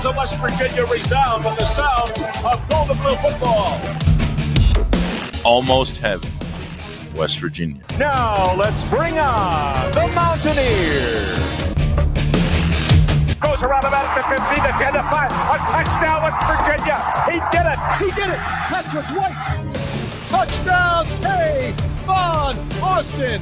halls of West Virginia resound with the sound of Golden Blue football. Almost heaven, West Virginia. Now let's bring on the Mountaineers. Goes around about the 50, the 10, the 5. A touchdown, West Virginia. He did it. He did it. Patrick White. Touchdown, Tay Von Austin.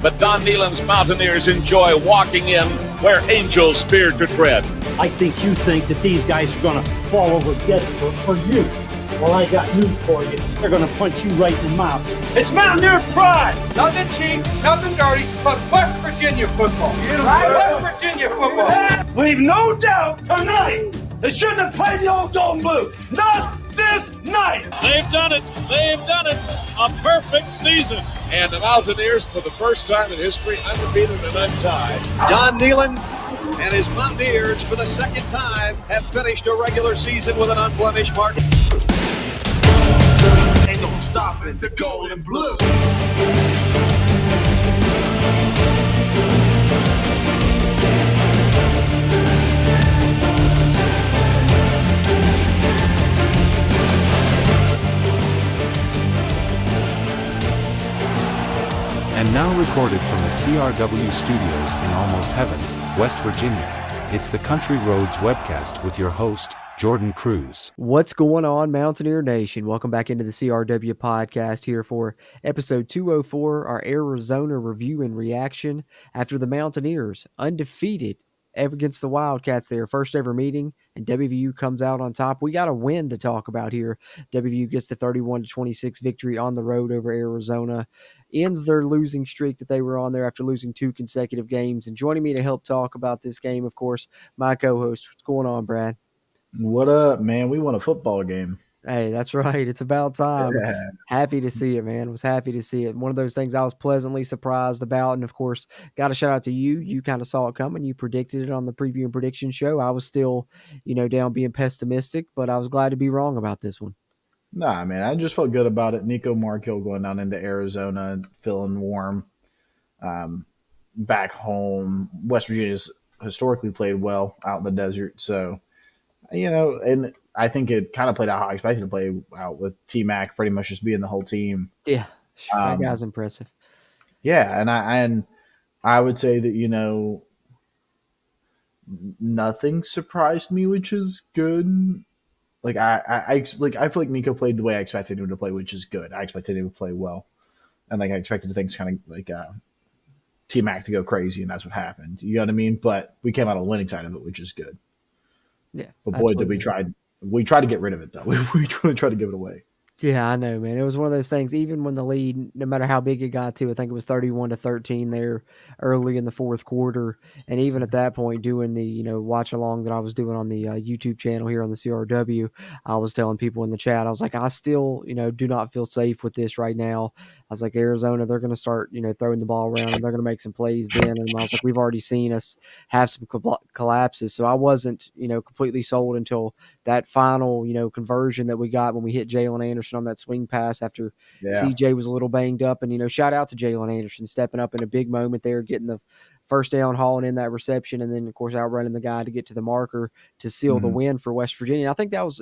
But Don Nehlen's Mountaineers enjoy walking in where angels feared to tread. I think you think that these guys are going to fall over dead for you. Well, I got news for you. They're going to punch you right in the mouth. It's Mountaineer pride! Nothing cheap, nothing dirty, but West Virginia football. West Virginia football. We've no doubt tonight they shouldn't have played the old Golden Blue. Not this night! They've done it. They've done it. A perfect season. And the Mountaineers, for the first time in history, undefeated and untied. Don Nehlen and his Mountaineers, for the second time, have finished a regular season with an unblemished mark. Ain't no stopping the Golden Blue. And now recorded from the CRW studios in Almost Heaven, West Virginia, it's the Country Roads webcast with your host, Jorden Cruz. What's going on, Mountaineer Nation? Welcome back into the CRW podcast here for episode 204, our Arizona review and reaction after the Mountaineers, undefeated against the Wildcats, their first ever meeting, and WVU comes out on top. We got a win to talk about here. WVU gets the 31-26 victory on the road over Arizona, ends their losing streak that they were on there after losing 2 consecutive games. And joining me to help talk about this game, of course, my co-host. What's going on, Brad? What up, man? We won a football game. Hey, that's right. It's about time. Yeah. Happy to see it, man. Was happy to see it. One of those things I was pleasantly surprised about. And, of course, got a shout-out to you. You kind of saw it coming. You predicted it on the preview and prediction show. I was still, down being pessimistic, but I was glad to be wrong about this one. Nah, man, I just felt good about it. Nico Markhill going down into Arizona, feeling warm. Back home, West Virginia's historically played well out in the desert. So, and I think it kind of played out how I expected to play out with T-Mac pretty much just being the whole team. Yeah, that guy's impressive. Yeah, and I would say that, nothing surprised me, which is good. Like I feel like Nico played the way I expected him to play, which is good. I expected him to play well, and I expected things kind of like T-Mac to go crazy, and that's what happened. You know what I mean? But we came out on the winning side of it, which is good. Yeah, but boy, absolutely. Did we try! We tried to get rid of it though. We really tried to give it away. Yeah, I know, man. It was one of those things, even when the lead, no matter how big it got to, I think it was 31-13 there early in the fourth quarter. And even at that point, doing the, watch along that I was doing on the YouTube channel here on the CRW, I was telling people in the chat, I was like, I still, do not feel safe with this right now. I was like, Arizona, they're going to start, throwing the ball around and they're going to make some plays then. And I was like, we've already seen us have some collapses. So I wasn't, completely sold until that final, conversion that we got when we hit Jalen Anderson on that swing pass after CJ was a little banged up. And, shout out to Jalen Anderson stepping up in a big moment there, getting the first down, hauling in that reception, and then, of course, outrunning the guy to get to the marker to seal the win for West Virginia. And I think that was,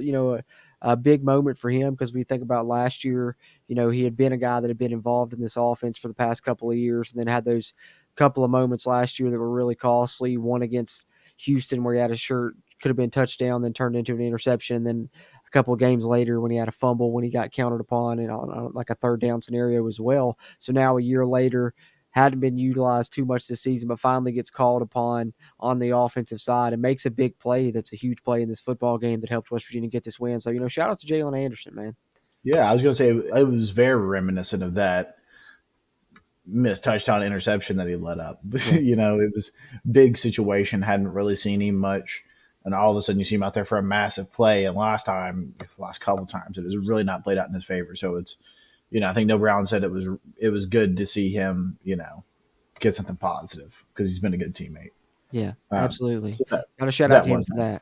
a big moment for him because we think about last year, he had been a guy that had been involved in this offense for the past couple of years and then had those couple of moments last year that were really costly. One against Houston where he had a shirt, could have been touchdown, then turned into an interception, and then a couple of games later when he had a fumble when he got counted upon and like a third down scenario as well. So now a year later, hadn't been utilized too much this season, but finally gets called upon on the offensive side and makes a big play. That's a huge play in this football game that helped West Virginia get this win. So, shout out to Jalen Anderson, man. Yeah, I was going to say it was very reminiscent of that missed touchdown interception that he let up. Yeah. It was big situation, hadn't really seen him much. And all of a sudden you see him out there for a massive play. And last couple of times, it was really not played out in his favor. So it's, I think No Brown said it was good to see him, get something positive because he's been a good teammate. Yeah, absolutely. So got to shout out to him for that.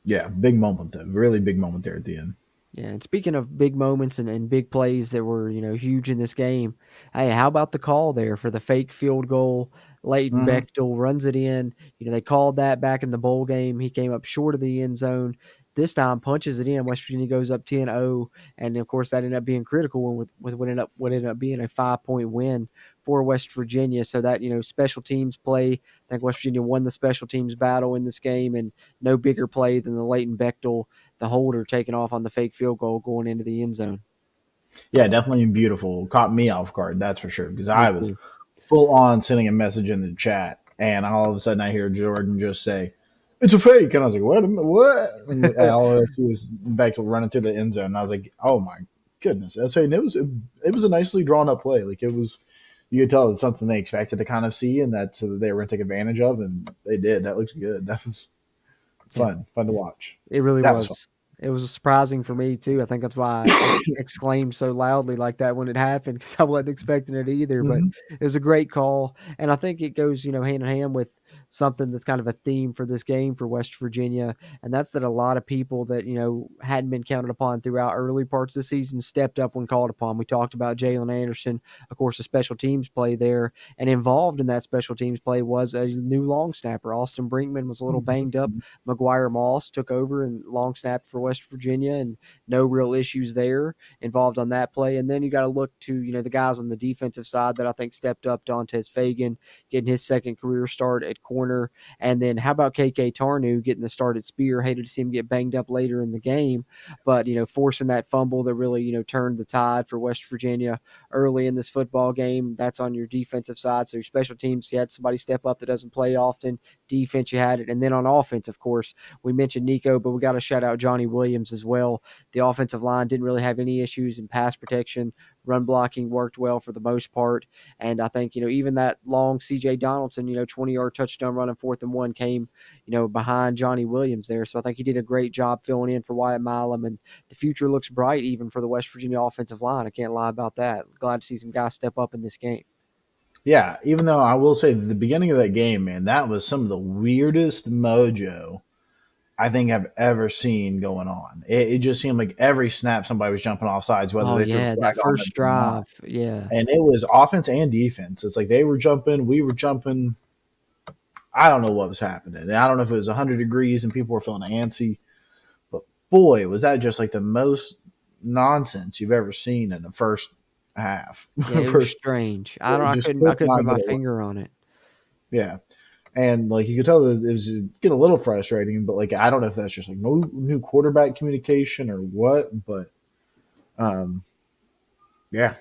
Yeah, big moment though. Really big moment there at the end. Yeah, and speaking of big moments and big plays that were, huge in this game, hey, how about the call there for the fake field goal? Leighton Hmm. Bechtel runs it in. They called that back in the bowl game. He came up short of the end zone. This time punches it in. West Virginia goes up 10-0, and of course that ended up being critical with what ended up being a 5-point win for West Virginia. So that, special teams play. I think West Virginia won the special teams battle in this game, and no bigger play than the Leighton Bechtel, the holder, taking off on the fake field goal going into the end zone. Yeah, definitely beautiful. Caught me off guard, that's for sure, because Me I was too. full on sending a message in the chat, and all of a sudden I hear Jordan just say, "It's a fake," and I was like, "What? What?" And all I see was Bechtel running through the end zone, and I was like, "Oh my goodness!" I was saying it was a nicely drawn up play. Like it was, you could tell it's something they expected to kind of see, and that so that they were going to take advantage of, and they did. That looks good. That was Yeah. fun to watch. It really That was fun. was. It was surprising for me too. I think that's why I exclaimed so loudly like that when it happened, because I wasn't expecting it either. But Hmm. it was a great call, and I think it goes, hand in hand with something that's kind of a theme for this game for West Virginia, and that's that a lot of people that hadn't been counted upon throughout early parts of the season stepped up when called upon. We talked about Jalen Anderson, of course, a special teams play there, and involved in that special teams play was a new long snapper. Austin Brinkman was a little banged up. McGuire Moss took over and long snapped for West Virginia, and no real issues there involved on that play. And then you got to look to, the guys on the defensive side that I think stepped up. Dantes Fagan getting his second career start at corner. And then how about KK Tarnu getting the start at spear? Hated to see him get banged up later in the game, but, forcing that fumble that really, turned the tide for West Virginia early in this football game. That's on your defensive side. So your special teams, you had somebody step up that doesn't play often. Defense, you had it. And then on offense, of course, we mentioned Nico, but we got to shout out Johnny Williams as well. The offensive line didn't really have any issues in pass protection. Run blocking worked well for the most part. And I think, even that long CJ Donaldson, 20-yard touchdown run and 4th and 1 came, behind Johnny Williams there. So I think he did a great job filling in for Wyatt Milam. And the future looks bright even for the West Virginia offensive line. I can't lie about that. Glad to see some guys step up in this game. Yeah, even though I will say the beginning of that game, man, that was some of the weirdest mojo I think I've ever seen going on. It just seemed like every snap somebody was jumping off sides, whether Oh, they threw the yeah, that flag on it first or not. drive. Yeah. And it was offense and defense. It's like they were jumping, we were jumping. I don't know what was happening. I don't know if it was 100 degrees and people were feeling antsy, but boy, was that just like the most nonsense you've ever seen in the first half. Yeah, it was First, strange. I just couldn't I could couldn't not put get my away. finger on it. Yeah. And like you could tell that it was getting a little frustrating, but like I don't know if that's just like no new quarterback communication or what, but um, yeah,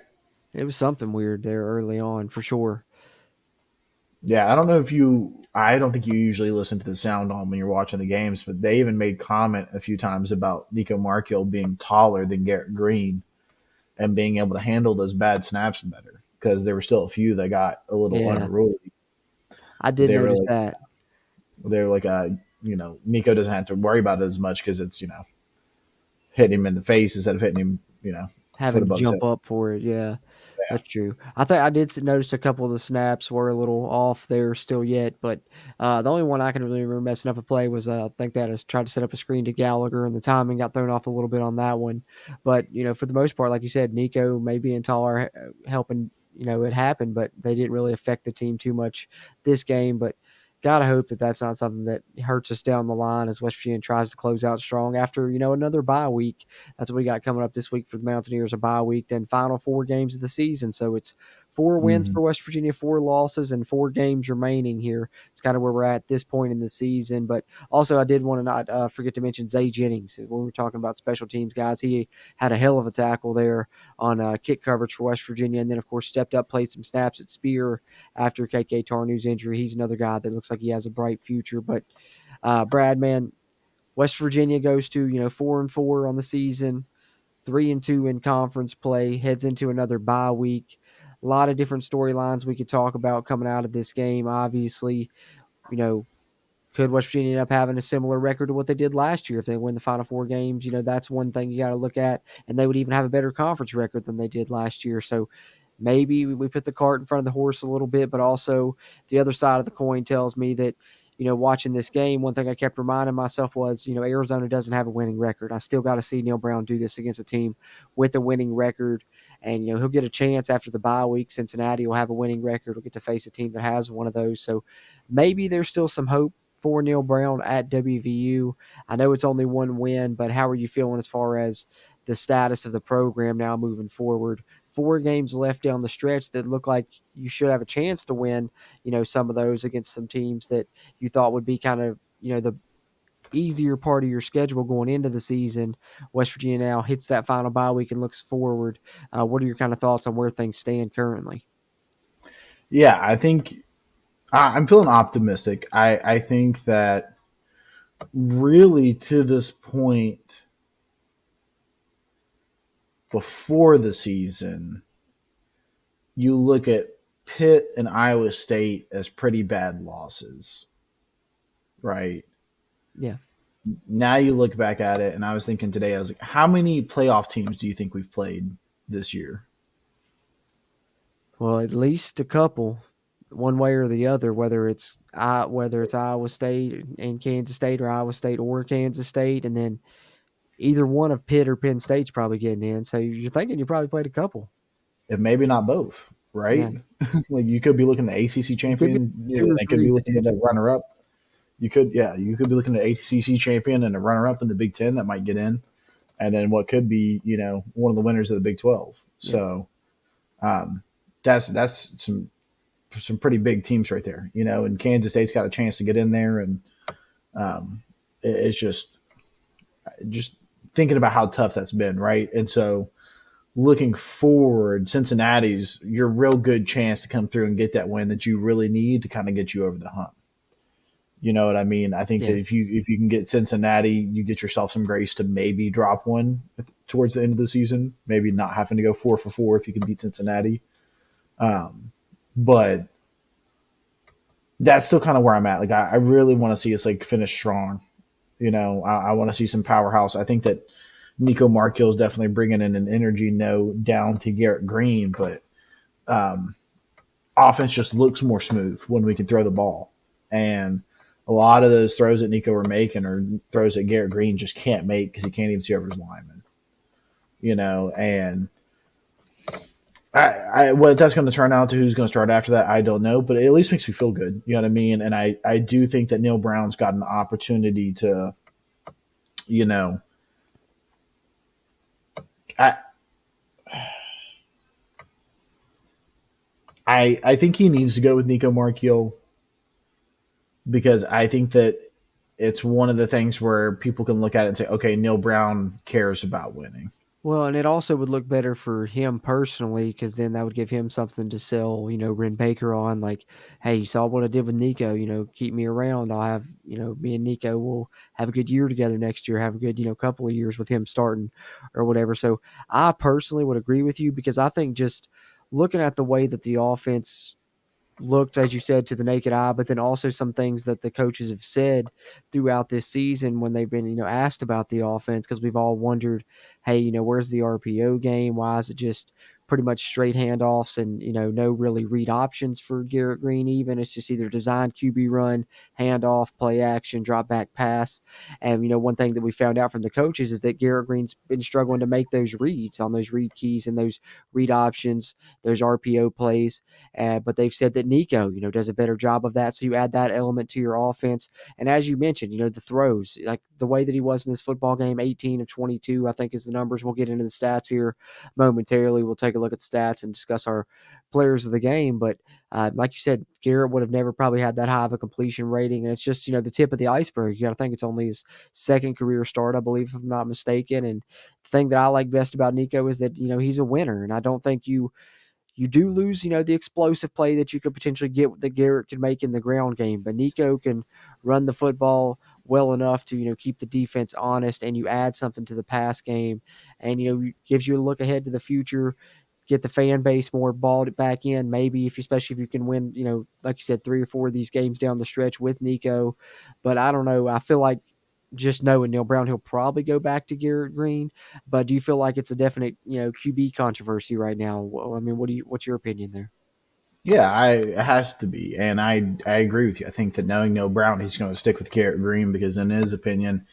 It was something weird there early on for sure. yeah. I don't know if you. I don't think you usually listen to the sound on when you're watching the games, but they even made comment a few times about Nico Markhill being taller than Garrett Green and being able to handle those bad snaps better because there were still a few that got a little Yeah, unruly. I did They were notice like that. they're like Nico doesn't have to worry about it as much because it's hitting him in the face instead of hitting him foot Having to above his head. jump up for it, yeah, Yeah. that's true. I think I did notice a couple of the snaps were a little off there still yet, but the only one I can really remember messing up a play was I think that is tried to set up a screen to Gallagher, and the timing got thrown off a little bit on that one. But for the most part, like you said, Nico maybe being taller helping it happened, but they didn't really affect the team too much this game. But gotta hope that that's not something that hurts us down the line as West Virginia tries to close out strong after another bye week. That's what we got coming up this week for the Mountaineers, a bye week, then final 4 games of the season. So it's 4 wins Mhm. for West Virginia, 4 losses, and 4 games remaining here. It's kind of where we're at this point in the season. But also, I did want to not forget to mention Zay Jennings. When we were talking about special teams guys, he had a hell of a tackle there on kick coverage for West Virginia. And then, of course, stepped up, played some snaps at spear after KK Tarnu's injury. He's another guy that looks like he has a bright future. But Brad, man, West Virginia goes to 4-4 on the season, 3-2 in conference play, heads into another bye week. A lot of different storylines we could talk about coming out of this game. Obviously, you know, could West Virginia end up having a similar record to what they did last year if they win the final 4 games? That's one thing you got to look at, and they would even have a better conference record than they did last year. So maybe we put the cart in front of the horse a little bit, but also the other side of the coin tells me that watching this game, one thing I kept reminding myself was, Arizona doesn't have a winning record. I still got to see Neil Brown do this against a team with a winning record. And, he'll get a chance after the bye week. Cincinnati will have a winning record. We'll get to face a team that has one of those. So maybe there's still some hope for Neil Brown at WVU. I know it's only one win, but how are you feeling as far as the status of the program now moving forward? 4 games left down the stretch that look like you should have a chance to win, some of those against some teams that you thought would be kind of, the easier part of your schedule going into the season. West Virginia now hits that final bye week and looks forward. What are your kind of thoughts on where things stand currently? Yeah, I think I'm feeling optimistic. I think that really to this point before the season, you look at Pitt and Iowa State as pretty bad losses, right? Yeah. Now you look back at it, and I was thinking today, I was like, how many playoff teams do you think we've played this year? Well, at least a couple, one way or the other, whether it's Iowa State and Kansas State, or Iowa State or Kansas State, and then either one of Pitt or Penn State's probably getting in. So you're thinking you probably played a couple. If maybe not both, right? Yeah. Like you could be looking at ACC It could be champion, 2 or they could 3 be looking at a potentially. runner up. You could be looking at ACC champion and a runner up in the Big Ten that might get in, and then what could be one of the winners of the Big 12. Yeah. So that's some pretty big teams right there, and Kansas State's got a chance to get in there, and it's just thinking about how tough that's been, right? And so looking forward, Cincinnati's your real good chance to come through and get that win that you really need to kind of get you over the hump. You know what I mean? I think Yeah. that if you can get Cincinnati, you get yourself some grace to maybe drop one towards the end of the season. Maybe not having to go 4 for 4 if you can beat Cincinnati. But that's still kind of where I'm at. Like I really want to see us like finish strong. I want to see some powerhouse. I think that Nico Markhill is definitely bringing in an energy down to Garrett Green, but offense just looks more smooth when we can throw the ball. And a lot of those throws that Nico were making or throws that Garrett Green just can't make because he can't even see over his lineman. And what that's going to turn out to, who's going to start after that, I don't know, but it at least makes me feel good. You know what I mean? And I do think that Neil Brown's got an opportunity to, I think he needs to go with Nico Markhill because I think that it's one of the things where people can look at it and say, okay, Neil Brown cares about winning. Well, and it also would look better for him personally because then that would give him something to sell, Ren Baker on. Like, hey, you saw what I did with Nico. Keep me around. I'll have, me and Nico will have a good year together next year. Have a good, couple of years with him starting or whatever. So I personally would agree with you because I think just looking at the way that the offense looked, as you said, to the naked eye, but then also some things that the coaches have said throughout this season when they've been, asked about the offense, because we've all wondered, hey, where's the RPO game? Why is it just pretty much straight handoffs and, no really read options for Garrett Green even? It's just either design QB run, handoff, play action, drop back pass. And, one thing that we found out from the coaches is that Garrett Green's been struggling to make those reads on those read keys and those read options, those RPO plays. But they've said that Nico, does a better job of that. So you add that element to your offense. And as you mentioned, the throws, like the way that he was in this football game, 18 of 22, I think is the numbers. We'll get into the stats here momentarily. We'll take a look at the stats and discuss our players of the game. But like you said, Garrett would have never probably had that high of a completion rating. And it's just, the tip of the iceberg. You got to think it's only his second career start, I believe, if I'm not mistaken. And the thing that I like best about Nico is that, he's a winner. And I don't think you do lose, the explosive play that you could potentially get that Garrett can make in the ground game. But Nico can run the football well enough to, keep the defense honest, and you add something to the pass game and, gives you a look ahead to the future, get the fan base more balled back in, maybe especially if you can win, like you said, 3 or 4 of these games down the stretch with Nico. But I don't know. I feel like just knowing Neil Brown, he'll probably go back to Garrett Green. But do you feel like it's a definite, QB controversy right now? I mean, what's your opinion there? Yeah, it has to be, and I agree with you. I think that knowing No Brown, he's going to stick with Garrett Green because, in his opinion,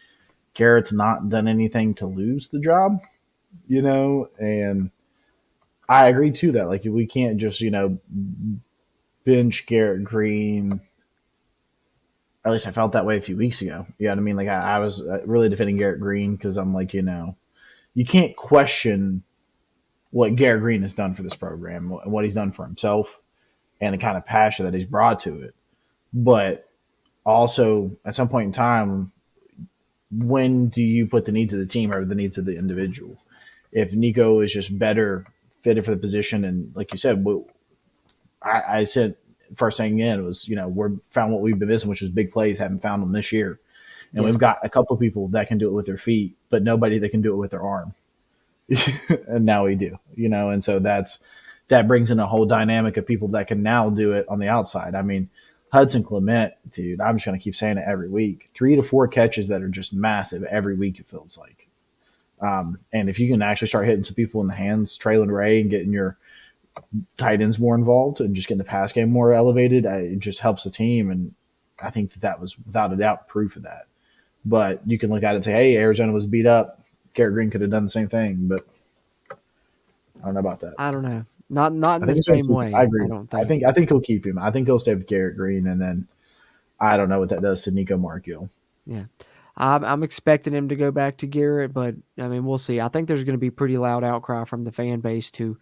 Garrett's not done anything to lose the job, and I agree too that like we can't just bench Garrett Green. At least I felt that way a few weeks ago. You know what I mean? Like I was really defending Garrett Green because I'm like, you can't question what Garrett Green has done for this program, what he's done for himself, and the kind of passion that he's brought to it. But also, at some point in time, when do you put the needs of the team over the needs of the individual? If Nico is just better fitted for the position, and like you said, I said first thing in was, we're found what we've been missing, which was big plays. Haven't found them this year, and Yeah. we've got a couple of people that can do it with their feet, but nobody that can do it with their arm. And now we do, and so that brings in a whole dynamic of people that can now do it on the outside. I mean, Hudson Clement, dude, I'm just going to keep saying it every week. 3 to 4 catches that are just massive every week, it feels like. And if you can actually start hitting some people in the hands, Traylon Ray, and getting your tight ends more involved and just getting the pass game more elevated, it just helps the team. And I think that was without a doubt proof of that. But you can look at it and say, hey, Arizona was beat up. Garrett Green could have done the same thing, but I don't know about that. I don't know. Not in I think the he's going same to keep him. way. I agree. I don't I think. think he'll keep him. I think he'll stay with Garrett Green, and then I don't know what that does to Nico Markgill. Yeah. I'm expecting him to go back to Garrett, but I mean, we'll see. I think there's going to be pretty loud outcry from the fan base to,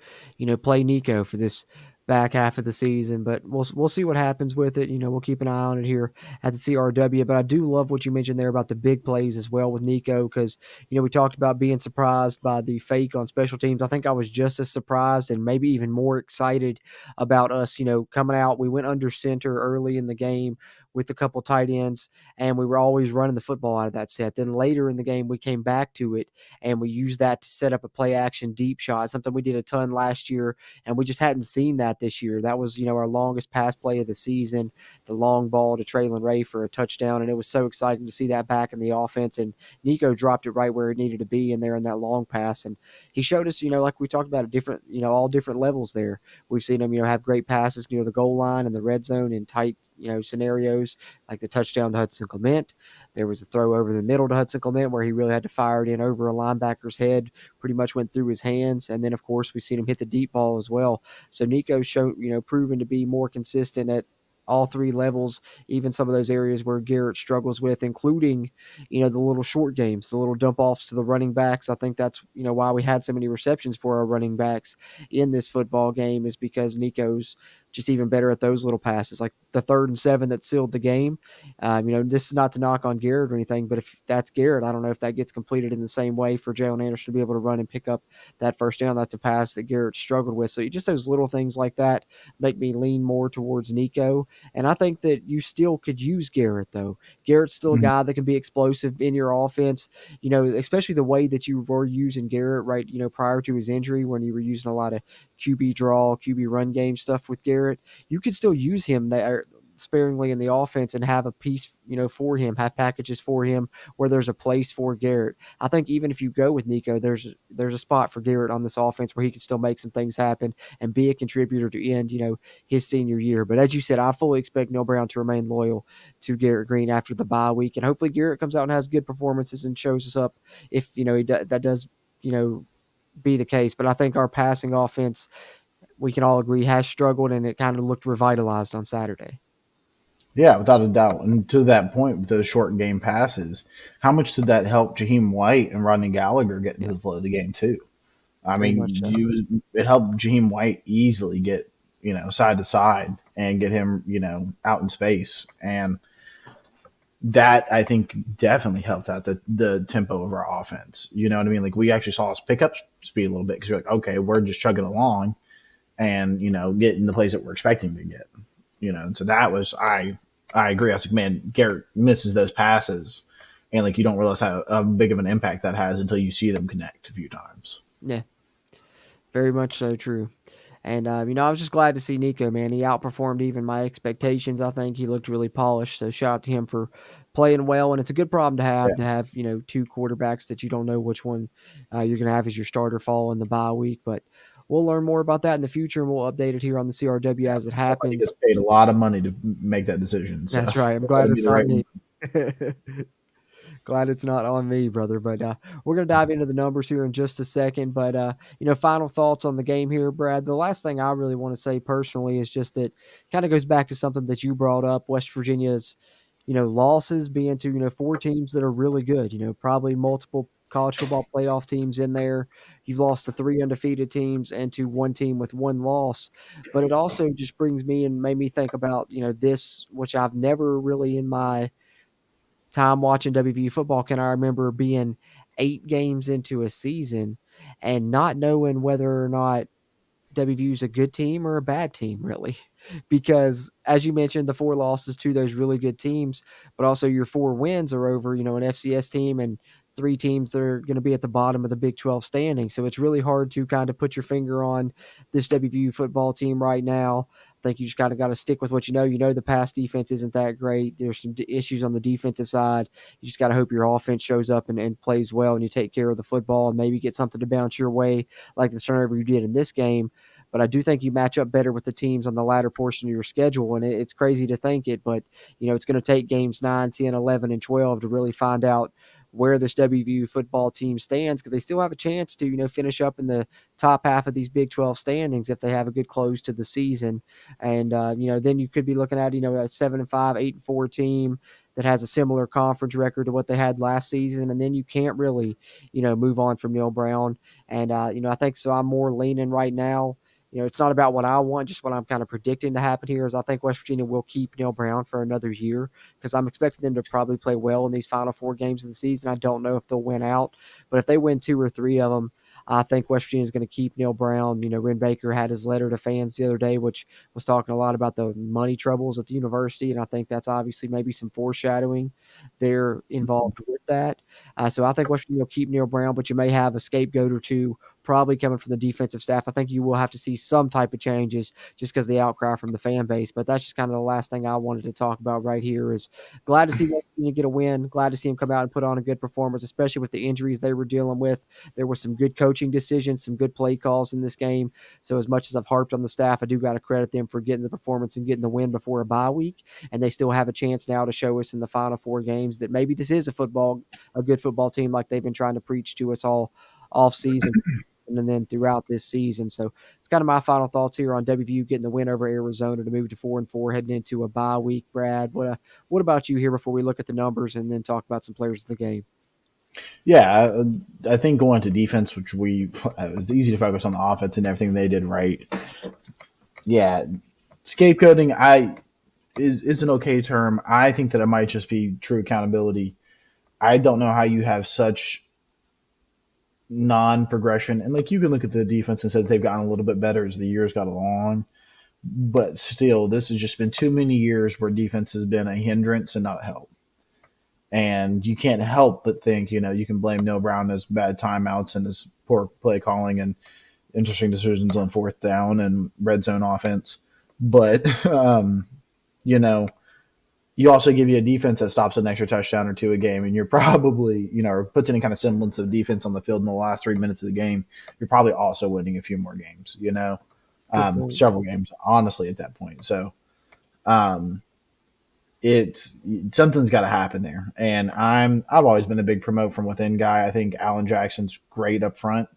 play Nico for this back half of the season. But we'll see what happens with it. We'll keep an eye on it here at the CRW. But I do love what you mentioned there about the big plays as well with Nico, because we talked about being surprised by the fake on special teams. I think I was just as surprised and maybe even more excited about us, coming out. We went under center early in the game with a couple tight ends, and we were always running the football out of that set. Then later in the game, we came back to it, and we used that to set up a play action deep shot, something we did a ton last year, and we just hadn't seen that this year. That was, our longest pass play of the season, the long ball to Traylon Ray for a touchdown, and it was so exciting to see that back in the offense, and Nico dropped it right where it needed to be in there in that long pass, and he showed us, like we talked about, all different levels there. We've seen him, have great passes near the goal line and the red zone in tight, scenarios, like the touchdown to Hudson Clement. There was a throw over the middle to Hudson Clement where he really had to fire it in over a linebacker's head, pretty much went through his hands. And then, of course, we've seen him hit the deep ball as well. So Nico's proven to be more consistent at all three levels, even some of those areas where Garrett struggles with, including, the little short games, the little dump offs to the running backs. I think that's, why we had so many receptions for our running backs in this football game, is because Nico's just even better at those little passes, like the 3rd and 7 that sealed the game. This is not to knock on Garrett or anything, but if that's Garrett, I don't know if that gets completed in the same way for Jalen Anderson to be able to run and pick up that first down. That's a pass that Garrett struggled with. So just those little things like that make me lean more towards Nico. And I think that you still could use Garrett, though. Garrett's still a guy that can be explosive in your offense, especially the way that you were using Garrett, right, prior to his injury, when you were using a lot of QB draw, QB run game stuff with Garrett. You could still use him there sparingly in the offense and have a piece, for him, have packages for him where there's a place for Garrett. I think even if you go with Nico, there's a spot for Garrett on this offense where he can still make some things happen and be a contributor to end, his senior year. But as you said, I fully expect Neil Brown to remain loyal to Garrett Green after the bye week, and hopefully Garrett comes out and has good performances and shows us up if, that does, be the case. But I think our passing offense, we can all agree, has struggled, and it kind of looked revitalized on Saturday. Yeah, without a doubt. And to that point, with those short game passes, how much did that help Jaheim White and Rodney Gallagher get into the flow of the game too? I Very mean, much so. it helped Jaheim White easily get side to side and get him out in space, and that I think definitely helped out the tempo of our offense. You know what I mean? Like we actually saw us pick up speed a little bit because you're like, okay, we're just chugging along, and getting the plays that we're expecting to get. And so that was I agree. I was like, man, Garrett misses those passes, and like you don't realize how big of an impact that has until you see them connect a few times. Yeah, very much so true. And, I was just glad to see Nico, man. He outperformed even my expectations. I think he looked really polished. So shout out to him for playing well. And it's a good problem Yeah, to have, two quarterbacks that you don't know which one you're going to have as your starter fall in the bye week. But we'll learn more about that in the future, and we'll update it here on the CRW as it Somebody happens. gets paid a lot of money to make that decision. So That's right. I'm that'll glad be it's the not right me. one. Glad it's not on me, brother. But we're going to dive into the numbers here in just a second. But, final thoughts on the game here, Brad. The last thing I really want to say personally is just that kind of goes back to something that you brought up, West Virginia's, losses being to, four teams that are really good, probably multiple college football playoff teams in there. You've lost to three undefeated teams and to one team with one loss. But it also just brings me and made me think about, this, which I've never really in my time watching WVU football can I remember being 8 games into a season and not knowing whether or not WVU is a good team or a bad team, really. Because as you mentioned, the 4 losses to those really good teams, but also your 4 wins are over, an FCS team and 3 teams that are going to be at the bottom of the Big 12 standing. So it's really hard to kind of put your finger on this WVU football team right now. I think you just kind of got to stick with what you know. You know the pass defense isn't that great. There's some issues on the defensive side. You just got to hope your offense shows up and plays well and you take care of the football and maybe get something to bounce your way like the turnover you did in this game. But I do think you match up better with the teams on the latter portion of your schedule. And it's crazy to think it, but, it's going to take games 9, 10, 11, and 12 to really find out where this WVU football team stands because they still have a chance to, finish up in the top half of these Big 12 standings if they have a good close to the season. And, then you could be looking at, a 7-5, 8-4 team that has a similar conference record to what they had last season. And then you can't really, move on from Neil Brown. And, I think so. I'm more leaning right now. It's not about what I want, just what I'm kind of predicting to happen here is I think West Virginia will keep Neil Brown for another year because I'm expecting them to probably play well in these final 4 games of the season. I don't know if they'll win out, but if they win 2 or 3 of them, I think West Virginia is going to keep Neil Brown. Ren Baker had his letter to fans the other day, which was talking a lot about the money troubles at the university, and I think that's obviously maybe some foreshadowing there involved with that. So I think West Virginia will keep Neil Brown, but you may have a scapegoat or two probably coming from the defensive staff. I think you will have to see some type of changes just because the outcry from the fan base. But that's just kind of the last thing I wanted to talk about right here is glad to see West Virginia get a win. Glad to see him come out and put on a good performance, especially with the injuries they were dealing with. There were some good coaching decisions, some good play calls in this game. So as much as I've harped on the staff, I do got to credit them for getting the performance and getting the win before a bye week. And they still have a chance now to show us in the final 4 games that maybe this is a good football team like they've been trying to preach to us all off season and then throughout this season. So it's kind of my final thoughts here on WVU getting the win over Arizona to move to 4-4 heading into a bye week. Brad, what about you here before we look at the numbers and then talk about some players of the game? Yeah, I think going to defense, which it was easy to focus on the offense and everything they did right. Yeah, scapegoating is an okay term. I think that it might just be true accountability. I don't know how you have such non-progression, and like you can look at the defense and say that they've gotten a little bit better as the years got along, but still, this has just been too many years where defense has been a hindrance and not a help. And you can't help but think, you can blame Neil Brown as bad timeouts and his poor play calling and interesting decisions on 4th down and red zone offense. But, you also give you a defense that stops an extra touchdown or 2 a game, and you're probably, or puts any kind of semblance of defense on the field in the last 3 minutes of the game. You're probably also winning a few more games, several games, honestly, at that point. So, it's something's got to happen there. And I've always been a big promote from within guy. I think Alan Jackson's great up front.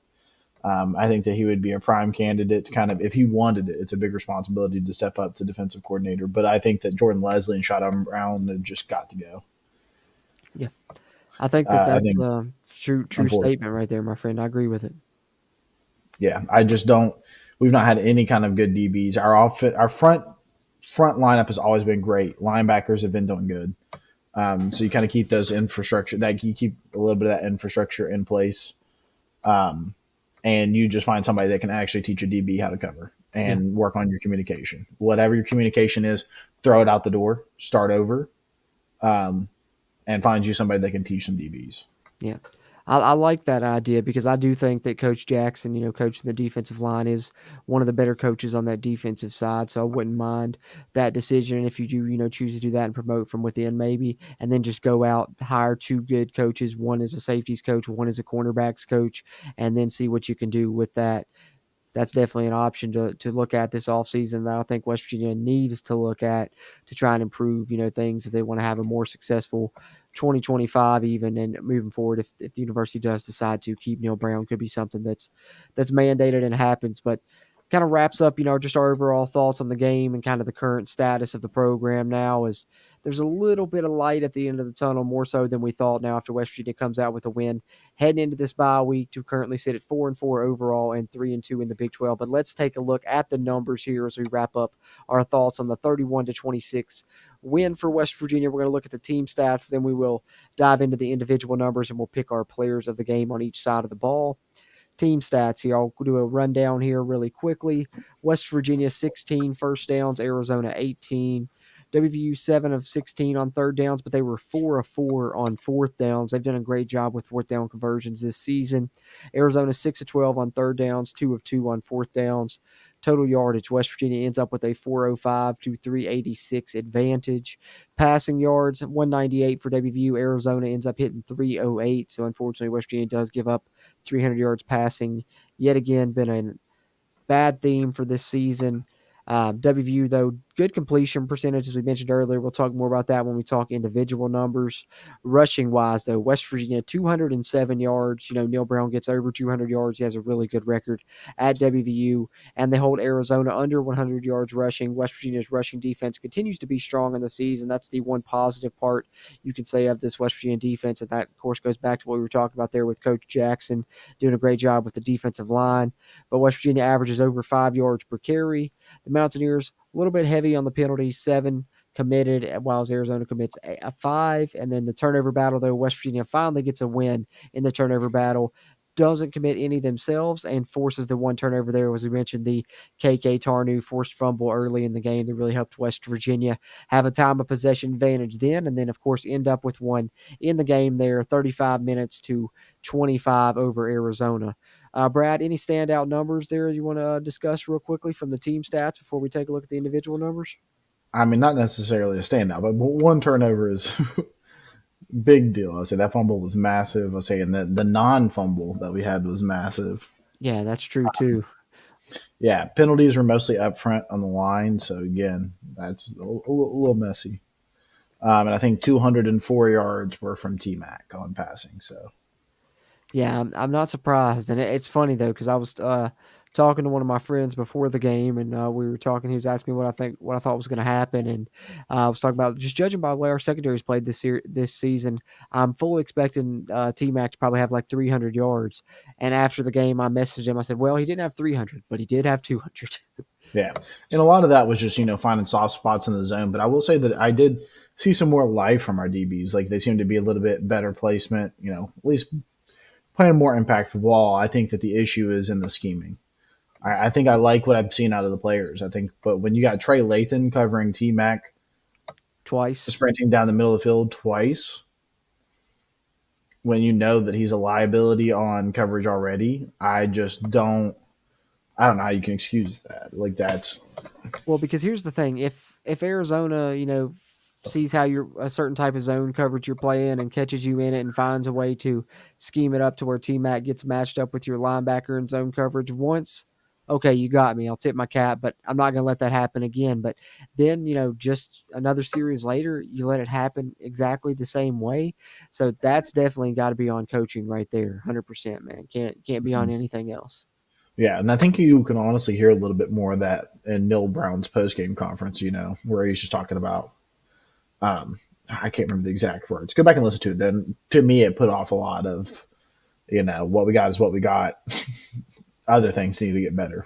I think that he would be a prime candidate to kind of, if he wanted it, it's a big responsibility to step up to defensive coordinator. But I think that Jordan Leslie and Shotton Brown have just got to go. Yeah, I think that's a true statement right there, my friend. I agree with it. Yeah, I just don't. We've not had any kind of good DBs. Our front lineup has always been great. Linebackers have been doing good. So you kind of keep those infrastructure, that you keep a little bit of that infrastructure in place. And you just find somebody that can actually teach a DB how to cover and work on your communication. Whatever your communication is, throw it out the door, start over, and find you somebody that can teach some DBs. Yeah. I like that idea because I do think that Coach Jackson, coaching the defensive line is one of the better coaches on that defensive side. So I wouldn't mind that decision if you do, choose to do that and promote from within maybe, and then just go out, hire 2 good coaches. One is a safeties coach, one is a cornerbacks coach, and then see what you can do with that. that's definitely an option to look at this offseason that I think West Virginia needs to look at to try and improve, things if they want to have a more successful 2025 even and moving forward. If the university does decide to keep Neil Brown, could be something that's mandated and happens. But kind of wraps up, just our overall thoughts on the game and kind of the current status of the program now is there's a little bit of light at the end of the tunnel, more so than we thought now after West Virginia comes out with a win heading into this bye week to currently sit at 4-4 overall and 3-2 in the Big 12. But let's take a look at the numbers here as we wrap up our thoughts on the 31-26 win for West Virginia. We're going to look at the team stats, then we will dive into the individual numbers and we'll pick our players of the game on each side of the ball. Team stats here. I'll do a rundown here really quickly. West Virginia 16 first downs, Arizona 18. WVU 7 of 16 on third downs, but they were 4 of 4 on fourth downs. They've done a great job with fourth down conversions this season. Arizona 6 of 12 on third downs, 2 of 2 on fourth downs. Total yardage, West Virginia ends up with a 405 to 386 advantage. Passing yards, 198 for WVU. Arizona ends up hitting 308. So unfortunately, West Virginia does give up 300 yards passing. Yet again, been a bad theme for this season. WVU, though, good completion percentage, as we mentioned earlier. We'll talk more about that when we talk individual numbers. Rushing wise, though, West Virginia, 207 yards. Neil Brown gets over 200 yards. He has a really good record at WVU, and they hold Arizona under 100 yards rushing. West Virginia's rushing defense continues to be strong in the season. That's the one positive part you can say of this West Virginia defense, and that, of course, goes back to what we were talking about there with Coach Jackson doing a great job with the defensive line. But West Virginia averages over 5 yards per carry. The Mountaineers, a little bit heavy on the penalties, 7 committed, while Arizona commits a 5. And then the turnover battle, though, West Virginia finally gets a win in the turnover battle. Doesn't commit any themselves and forces the one turnover there. As we mentioned, the KK Tarnu forced fumble early in the game that really helped West Virginia have a time of possession advantage then, and then, of course, end up with one in the game there, 35 minutes to 25 over Arizona. Brad, any standout numbers there you want to discuss real quickly from the team stats before we take a look at the individual numbers? I mean, not necessarily a standout, but one turnover is big deal. I say that fumble was massive. I say, and the non-fumble that we had was massive. Yeah, that's true too. Yeah, penalties were mostly up front on the line, so again, that's a little messy. And I think 204 yards were from T-Mac on passing. So Yeah, I'm not surprised, and it's funny though because I was talking to one of my friends before the game, and we were talking. He was asking me what I thought was going to happen, and I was talking about just judging by the way our secondary's played this season. I'm fully expecting T-Mac to probably have like 300 yards. And after the game, I messaged him. I said, "Well, he didn't have 300, but he did have 200." yeah, and a lot of that was just finding soft spots in the zone. But I will say that I did see some more life from our DBs. Like they seem to be a little bit better placement. At least playing more impactful ball. I think that the issue is in the scheming. I think I like what I've seen out of the players. I think, but when you got Trey Lathan covering T Mac twice, sprinting down the middle of the field twice, when you know that he's a liability on coverage already, I just don't. I don't know how you can excuse that. Like that's well, because here's the thing: if Arizona, sees how you're a certain type of zone coverage you're playing and catches you in it and finds a way to scheme it up to where T-Mac gets matched up with your linebacker in zone coverage once, okay, you got me. I'll tip my cap, but I'm not going to let that happen again. But then, just another series later, you let it happen exactly the same way. So that's definitely got to be on coaching right there. 100%, man. Can't be on anything else. yeah, and I think you can honestly hear a little bit more of that in Neil Brown's post game conference. Where he's just talking about I can't remember the exact words. Go back and listen to it. Then to me, it put off a lot of, what we got is what we got. Other things need to get better.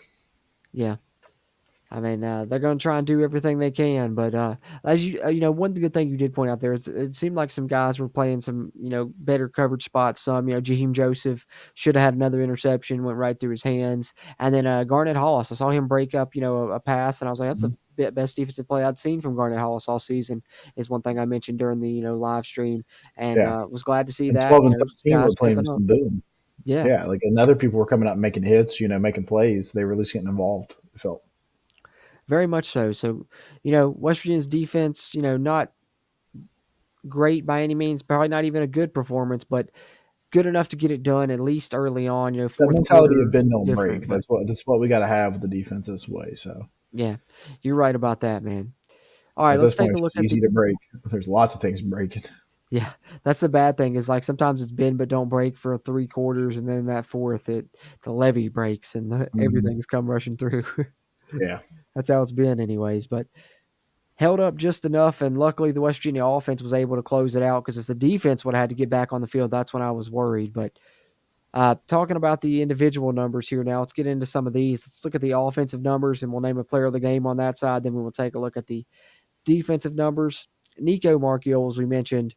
Yeah. I mean, they're going to try and do everything they can, but as one good thing you did point out there is it seemed like some guys were playing some, better coverage spots. Some, Jaheim Joseph should have had another interception, went right through his hands, and then Garnett Hollis, I saw him break up, a pass, and I was like, that's the best defensive play I'd seen from Garnett Hollis all season. Is one thing I mentioned during the live stream, and Yeah. was glad to see And that. 12 and 13 were Guys playing stepping up. some boom. Yeah. Yeah, like and other people were coming up and making hits, making plays. They were at least getting involved, it felt. Very much so. So, West Virginia's defense, not great by any means, probably not even a good performance, but good enough to get it done at least early on. That Fourth mentality quarter of bend don't different, break. but That's what we got to have with the defense this way. So yeah, you're right about that, man. All right, at let's this point, take a it's look just at the easy to break. There's lots of things breaking. yeah. That's the bad thing is like sometimes it's bend but don't break for 3 quarters, and then that fourth the levee breaks and Mhm. everything's come rushing through. Yeah. That's how it's been, anyways. But held up just enough, and luckily the West Virginia offense was able to close it out because if the defense would have had to get back on the field, that's when I was worried. But talking about the individual numbers here now, let's get into some of these. Let's look at the offensive numbers, and we'll name a player of the game on that side. Then we will take a look at the defensive numbers. Nico Marchiol, as we mentioned,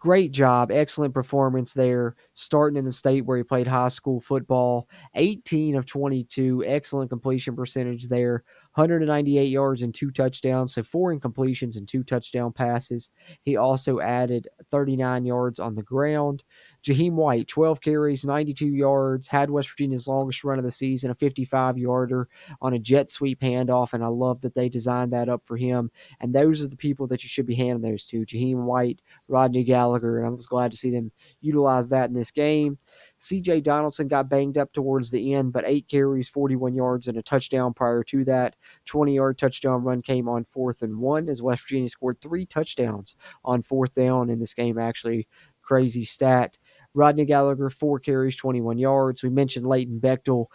great job. Excellent performance there. Starting in the state where he played high school football. 18 of 22. Excellent completion percentage there. 198 yards and 2 touchdowns. So 4 incompletions and 2 touchdown passes. He also added 39 yards on the ground. Jaheim White, 12 carries, 92 yards. Had West Virginia's longest run of the season, a 55-yarder on a jet sweep handoff. And I love that they designed that up for him. And those are the people that you should be handing those to. Jaheim White, Rodney Gallagher, and I was glad to see them utilize that in this game. C.J. Donaldson got banged up towards the end, but 8 carries, 41 yards, and a touchdown prior to that. 20-yard touchdown run came on 4th and 1 as West Virginia scored 3 touchdowns on 4th down in this game, actually. Crazy stat. Rodney Gallagher, 4 carries, 21 yards. We mentioned Leighton Bechtel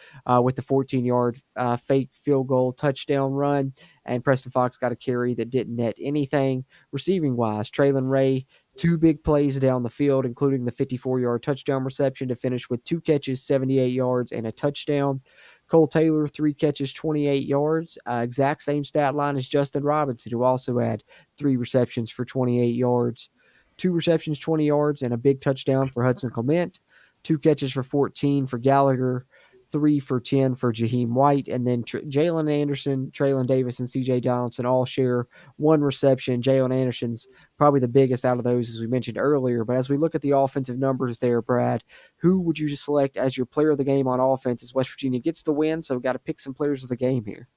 with the 14-yard fake field goal touchdown run, and Preston Fox got a carry that didn't net anything. Receiving-wise, Traylon Ray, 2 big plays down the field, including the 54-yard touchdown reception to finish with 2 catches, 78 yards, and a touchdown. Cole Taylor, 3 catches, 28 yards. Exact same stat line as Justin Robinson, who also had 3 receptions for 28 yards. 2 receptions, 20 yards, and a big touchdown for Hudson Clement. 2 catches for 14 for Gallagher. 3 for 10 for Jaheim White. And then Jalen Anderson, Traylon Davis, and C.J. Donaldson all share 1 reception. Jalen Anderson's probably the biggest out of those, as we mentioned earlier. But as we look at the offensive numbers there, Brad, who would you select as your player of the game on offense as West Virginia gets the win? So we've got to pick some players of the game here.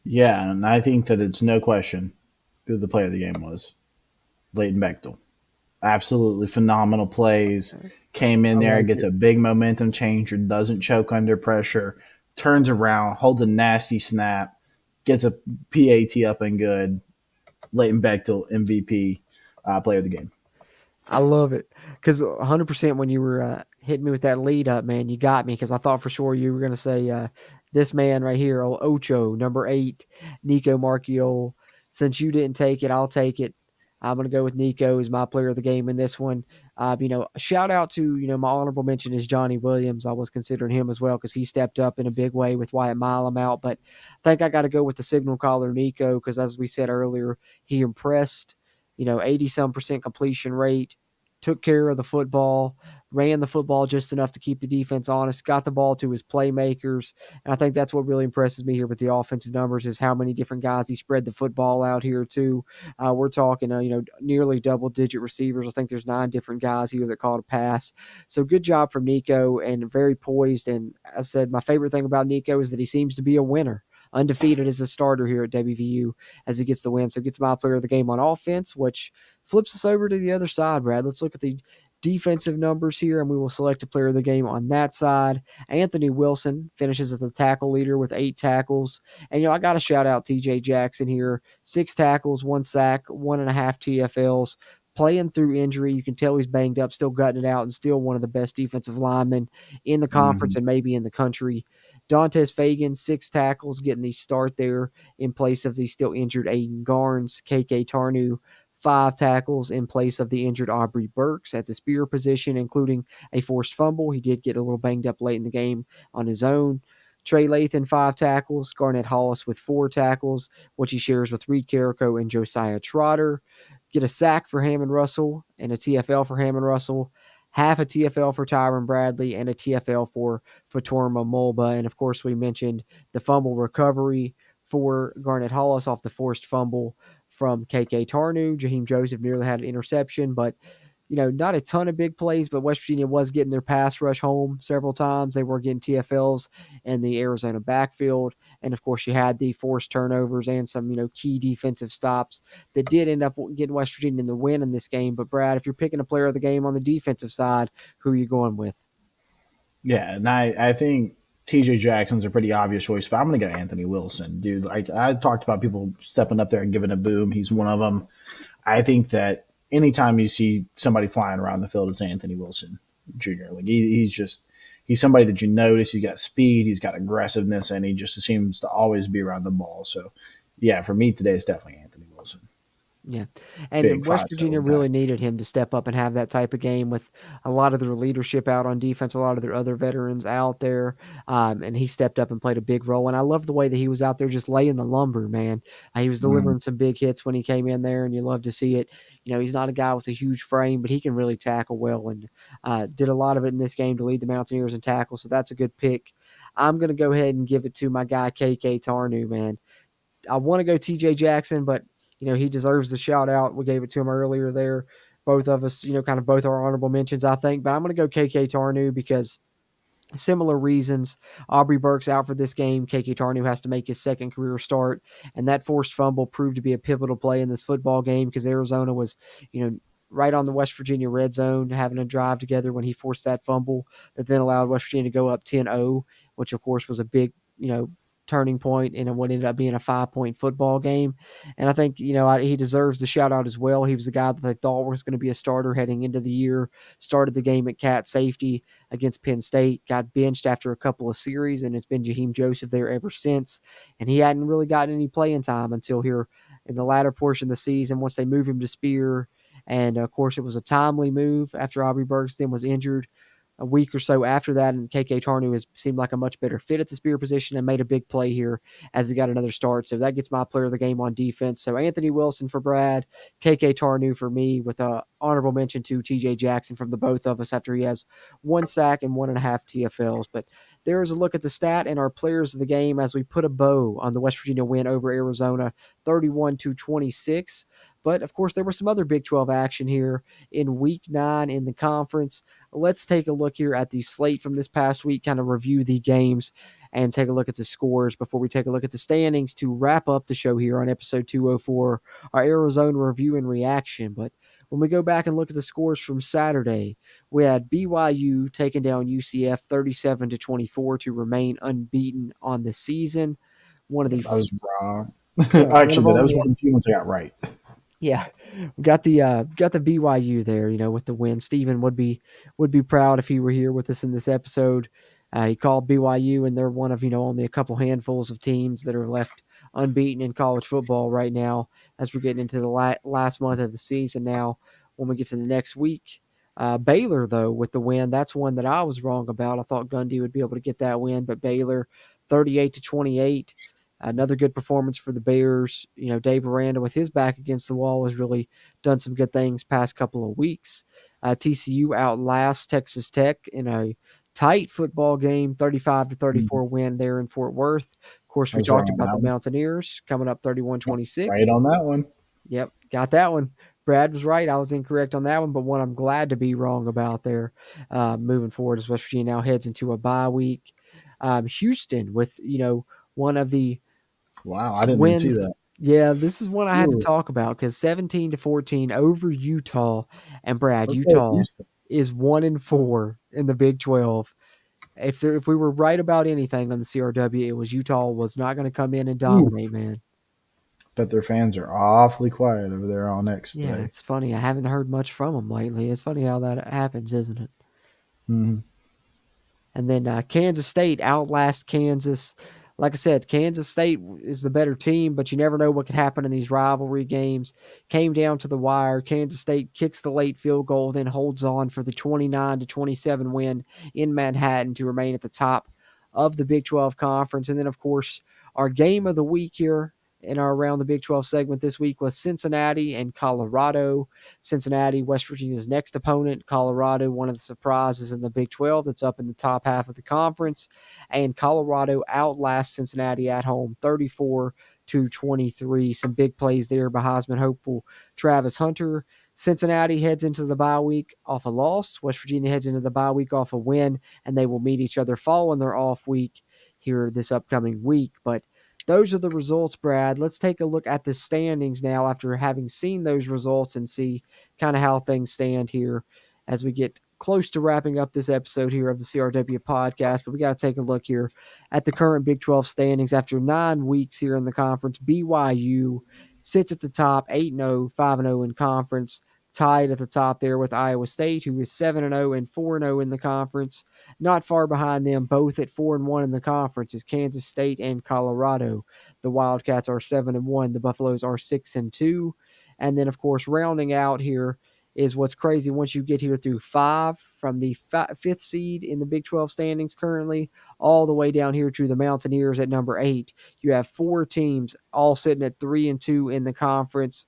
Yeah, and I think that it's no question who the player of the game was. Leighton Bechtel. Absolutely phenomenal plays. Came in there, gets a big momentum changer, doesn't choke under pressure, turns around, holds a nasty snap, gets a PAT up and good. Leighton Bechtel, MVP, player of the game. I love it because 100% when you were hitting me with that lead up, man, you got me because I thought for sure you were going to say this man right here, Ocho, number 8, Nico Marchiol. Since you didn't take it, I'll take it. I'm going to go with Nico as my player of the game in this one. Shout out to, my honorable mention is Johnny Williams. I was considering him as well because he stepped up in a big way with Wyatt Milam out. But I think I got to go with the signal caller, Nico, because as we said earlier, he impressed. 80-some% completion rate, took care of the football, ran the football just enough to keep the defense honest, got the ball to his playmakers. And I think that's what really impresses me here with the offensive numbers is how many different guys he spread the football out here too. We're talking, nearly double-digit receivers. I think there's 9 different guys here that caught a pass. So good job from Nico and very poised. And I said my favorite thing about Nico is that he seems to be a winner. Undefeated as a starter here at WVU as he gets the win. So gets my player of the game on offense, which flips us over to the other side, Brad. Let's look at the defensive numbers here, and we will select a player of the game on that side. Anthony Wilson finishes as the tackle leader with 8 tackles. And, I got to shout out TJ Jackson here. 6 tackles, 1 sack, 1.5 TFLs. Playing through injury. You can tell he's banged up, still gutting it out, and still one of the best defensive linemen in the conference and maybe in the country. Dantes Fagan, 6 tackles, getting the start there in place of the still injured Aiden Garnes. KK Tarnu, 5 tackles in place of the injured Aubrey Burks at the spear position, including a forced fumble. He did get a little banged up late in the game on his own. Trey Lathan, 5 tackles. Garnett Hollis with 4 tackles, which he shares with Reed Carrico and Josiah Trotter. Get a sack for Hammond Russell and a TFL for Hammond Russell. Half a TFL for Tyron Bradley and a TFL for Fatorma Mulba. And, of course, we mentioned the fumble recovery for Garnett Hollis off the forced fumble from KK Tarnu. Jaheim Joseph nearly had an interception, but not a ton of big plays, but West Virginia was getting their pass rush home several times. They were getting TFLs in the Arizona backfield. And of course, you had the forced turnovers and some, key defensive stops that did end up getting West Virginia in the win in this game. But Brad, if you're picking a player of the game on the defensive side, who are you going with? Yeah, and I think TJ Jackson's a pretty obvious choice, but I'm going to go Anthony Wilson, dude. Like I talked about people stepping up there and giving a boom. He's one of them. I think that anytime you see somebody flying around the field, it's Anthony Wilson Jr. Like he's somebody that you notice. He's got speed, he's got aggressiveness, and he just seems to always be around the ball. So, yeah, for me today, it's definitely Anthony Wilson. Yeah. And Big West 5'7" Virginia guy. really needed him to step up and have that type of game with a lot of their leadership out on defense, a lot of their other veterans out there. And he stepped up and played a big role. And I love the way that he was out there just laying the lumber, man. He was delivering some big hits when he came in there, and you love to see it. He's not a guy with a huge frame, but he can really tackle well, and did a lot of it in this game to lead the Mountaineers in tackle. So that's a good pick. I'm going to go ahead and give it to my guy, KK Tarnu, man. I want to go TJ Jackson, but he deserves the shout out. We gave it to him earlier there. Both of us, kind of both our honorable mentions, I think. But I'm going to go KK Tarnu because similar reasons. Aubrey Burke's out for this game. KK Tarnu has to make his second career start, and that forced fumble proved to be a pivotal play in this football game because Arizona was, right on the West Virginia red zone, having a drive together when he forced that fumble that then allowed West Virginia to go up 10-0, which of course was a big, turning point in what ended up being a 5-point football game. And I think, he deserves the shout out as well. He was the guy that they thought was going to be a starter heading into the year, started the game at cat safety against Penn State, got benched after a couple of series, and it's been Jaheim Joseph there ever since. And he hadn't really gotten any playing time until here in the latter portion of the season once they moved him to Spear. And of course, it was a timely move after Aubrey Burks then was injured a week or so after that, and KK Tarnu has seemed like a much better fit at the spear position and made a big play here as he got another start. So that gets my player of the game on defense. So Anthony Wilson for Brad, KK Tarnu for me, with a honorable mention to TJ Jackson from the both of us after he has 1 sack and 1.5 TFLs. But there is a look at the stat and our players of the game as we put a bow on the West Virginia win over Arizona, 31-26. But of course, there was some other Big 12 action here in Week 9 in the conference. Let's take a look here at the slate from this past week, kind of review the games and take a look at the scores before we take a look at the standings to wrap up the show here on episode 204, our Arizona review and reaction. But when we go back and look at the scores from Saturday, we had BYU taking down UCF 37-24 to remain unbeaten on the season. One of the I was wrong. yeah, Actually, that was one of the few ones I got right. Yeah, we got the BYU there, with the win. Steven would be proud if he were here with us in this episode. He called BYU, and they're one of only a couple handfuls of teams that are left unbeaten in college football right now. As we're getting into the last month of the season now, when we get to the next week, Baylor though with the win, that's one that I was wrong about. I thought Gundy would be able to get that win, but Baylor 38-28. Another good performance for the Bears. Dave Aranda with his back against the wall has really done some good things past couple of weeks. TCU outlasts Texas Tech in a tight football game, 35-34 win there in Fort Worth. Of course, we talked about the Mountaineers coming up 31-26. Right on that one. Yep, got that one. Brad was right. I was incorrect on that one, but one I'm glad to be wrong about there. Moving forward, as West Virginia now heads into a bye week. Houston with one of the Wow, I didn't even see wins. that. Yeah, this is one I had to talk about because 17-14 over Utah. And Brad, Let's go Utah Houston. is 1-4 in the Big 12. If we were right about anything on the CRW, it was Utah was not going to come in and dominate, man. Bet their fans are awfully quiet over there all next Yeah, day. it's funny. I haven't heard much from them lately. It's funny how that happens, isn't it? Mm-hmm. And then Kansas State outlasts Kansas. Like I said, Kansas State is the better team, but you never know what could happen in these rivalry games. Came down to the wire. Kansas State kicks the late field goal, then holds on for the 29-27 win in Manhattan to remain at the top of the Big 12 Conference. And then, of course, our game of the week here in our Around the Big 12 segment this week was Cincinnati and Colorado. Cincinnati, West Virginia's next opponent. Colorado, one of the surprises in the Big 12 that's up in the top half of the conference. And Colorado outlasts Cincinnati at home 34-23. Some big plays there by Heisman hopeful Travis Hunter. Cincinnati heads into the bye week off a loss. West Virginia heads into the bye week off a win, and they will meet each other following their off week here this upcoming week. But those are the results, Brad. Let's take a look at the standings now after having seen those results and see kind of how things stand here as we get close to wrapping up this episode here of the CRW podcast. But we got to take a look here at the current Big 12 standings after 9 weeks here in the conference. BYU sits at the top, 8-0, 5-0 in conference, tied at the top there with Iowa State, who is 7-0 and 4-0 in the conference. Not far behind them, both at 4-1 in the conference, is Kansas State and Colorado. The Wildcats are 7-1. The Buffaloes are 6-2. And then, of course, rounding out here is what's crazy. Once you get here through 5 from the 5th seed in the Big 12 standings currently, all the way down here to the Mountaineers at number 8. You have 4 teams all sitting at 3-2 in the conference.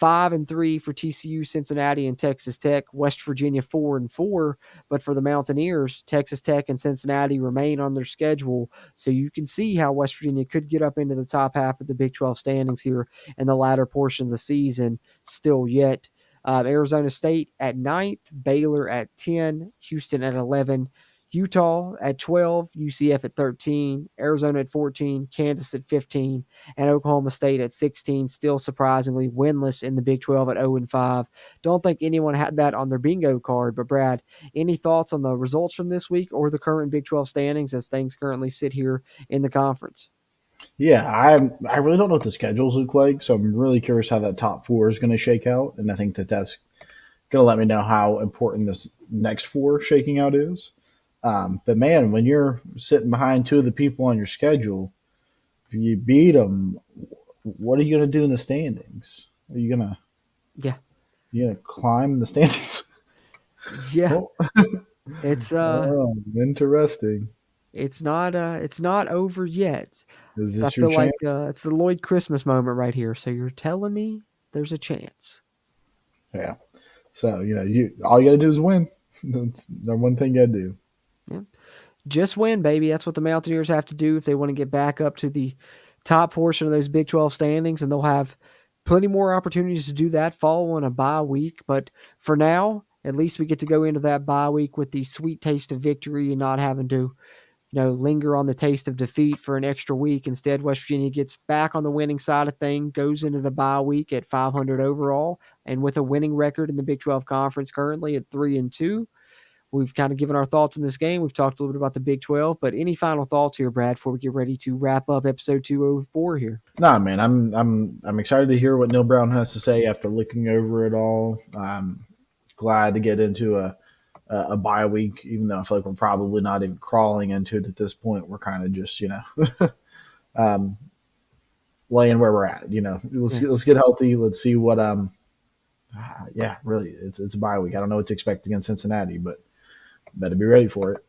5-3 for TCU, Cincinnati, and Texas Tech. West Virginia 4-4. But for the Mountaineers, Texas Tech and Cincinnati remain on their schedule. So you can see how West Virginia could get up into the top half of the Big 12 standings here in the latter portion of the season still yet. Arizona State at 9th, Baylor at 10, Houston at 11, Utah at 12, UCF at 13, Arizona at 14, Kansas at 15, and Oklahoma State at 16, still surprisingly winless in the Big 12 at 0-5. Don't think anyone had that on their bingo card, but Brad, any thoughts on the results from this week or the current Big 12 standings as things currently sit here in the conference? Yeah, I really don't know what the schedules look like, so I'm really curious how that top 4 is going to shake out, and I think that's going to let me know how important this next 4 shaking out is. But man, when you're sitting behind 2 of the people on your schedule, if you beat them, what are you going to do in the standings? Are you going to climb the standings? Yeah, it's interesting. It's not over yet. Is So I this your feel like chance? it's the Lloyd Christmas moment right here. So you're telling me there's a chance. Yeah. So you all you got to do is win. That's the one thing you got to do. Yeah. Just win, baby. That's what the Mountaineers have to do if they want to get back up to the top portion of those Big 12 standings, and they'll have plenty more opportunities to do that following a bye week. But for now, at least we get to go into that bye week with the sweet taste of victory and not having to linger on the taste of defeat for an extra week. Instead, West Virginia gets back on the winning side of things, goes into the bye week at 500 overall, and with a winning record in the Big 12 Conference currently at 3-2. We've kind of given our thoughts in this game. We've talked a little bit about the Big 12, but any final thoughts here, Brad, before we get ready to wrap up episode 204 here? Nah, man, I'm excited to hear what Neil Brown has to say after looking over it all. I'm glad to get into a bye week, even though I feel like we're probably not even crawling into it at this point. We're kind of just, laying where we're at. Let's get healthy. Let's see what really, it's a bye week. I don't know what to expect against Cincinnati, but better be ready for it.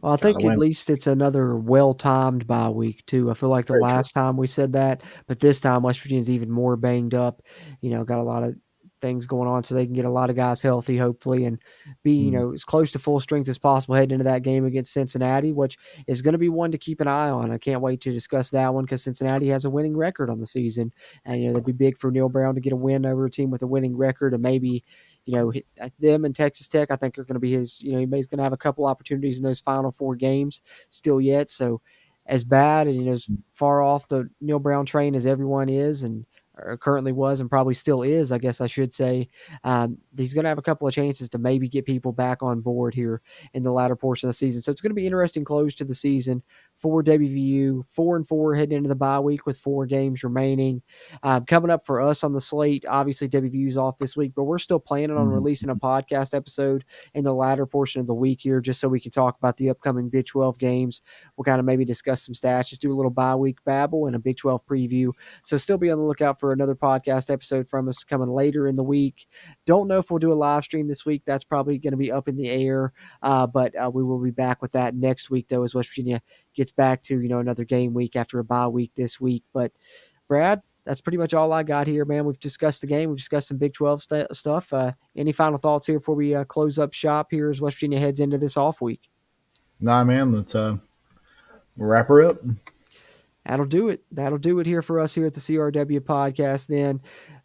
Well, I think at least it's another well-timed bye week, too. I feel like the last time we said that, but this time West Virginia's even more banged up, got a lot of things going on, so they can get a lot of guys healthy, hopefully, and be, as close to full strength as possible heading into that game against Cincinnati, which is going to be one to keep an eye on. I can't wait to discuss that one because Cincinnati has a winning record on the season, and, that'd be big for Neil Brown to get a win over a team with a winning record, and maybe them and Texas Tech, I think, are going to be his, he's going to have a couple opportunities in those final 4 games still yet. So as bad and, as far off the Neil Brown train as everyone is and currently was and probably still is, I guess I should say, he's going to have a couple of chances to maybe get people back on board here in the latter portion of the season. So it's going to be interesting close to the season for WVU, 4-4 heading into the bye week with 4 games remaining. Coming up for us on the slate, obviously WVU's off this week, but we're still planning on releasing a podcast episode in the latter portion of the week here just so we can talk about the upcoming Big 12 games. We'll kind of maybe discuss some stats, just do a little bye week babble and a Big 12 preview. So still be on the lookout for another podcast episode from us coming later in the week. Don't know if we'll do a live stream this week. That's probably going to be up in the air, but we will be back with that next week, though, as West Virginia gets back to, another game week after a bye week this week. But, Brad, that's pretty much all I got here, man. We've discussed the game. We've discussed some Big 12 stuff. Any final thoughts here before we close up shop here as West Virginia heads into this off week? Nah, man, let's wrap her up. That'll do it. That'll do it here for us here at the CRW podcast then.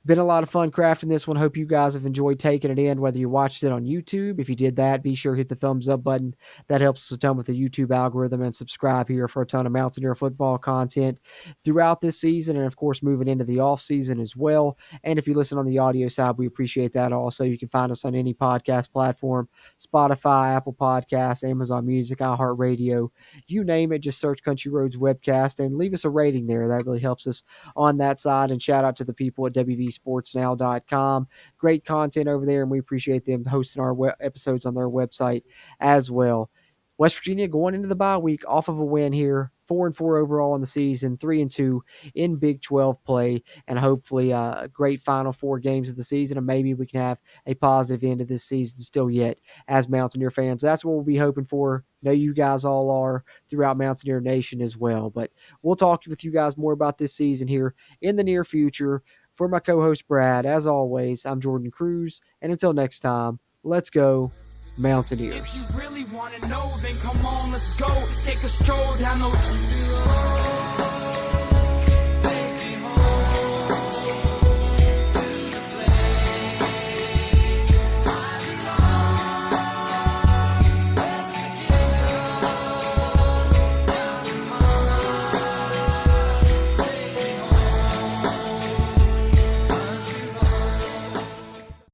Been a lot of fun crafting this one. Hope you guys have enjoyed taking it in, whether you watched it on YouTube. If you did that, be sure to hit the thumbs up button. That helps us a ton with the YouTube algorithm, and subscribe here for a ton of Mountaineer football content throughout this season, and of course moving into the off season as well. And if you listen on the audio side, we appreciate that also. You can find us on any podcast platform: Spotify, Apple Podcasts, Amazon Music, iHeartRadio, you name it. Just search Country Roads Webcast and leave us a rating there. That really helps us on that side. And shout out to the people at WVSportsNow.com. Great content over there, and we appreciate them hosting our episodes on their website as well. West Virginia going into the bye week off of a win here, 4-4 overall in the season, 3-2 in Big 12 play, and hopefully a great final 4 games of the season, and maybe we can have a positive end of this season still yet as Mountaineer fans. That's what we'll be hoping for. I know you guys all are throughout Mountaineer Nation as well, but we'll talk with you guys more about this season here in the near future. For my co-host Brad, as always, I'm Jorden Cruz, and until next time, let's go Mountaineers. If you really want to know, then come on, let's go. Take a stroll down those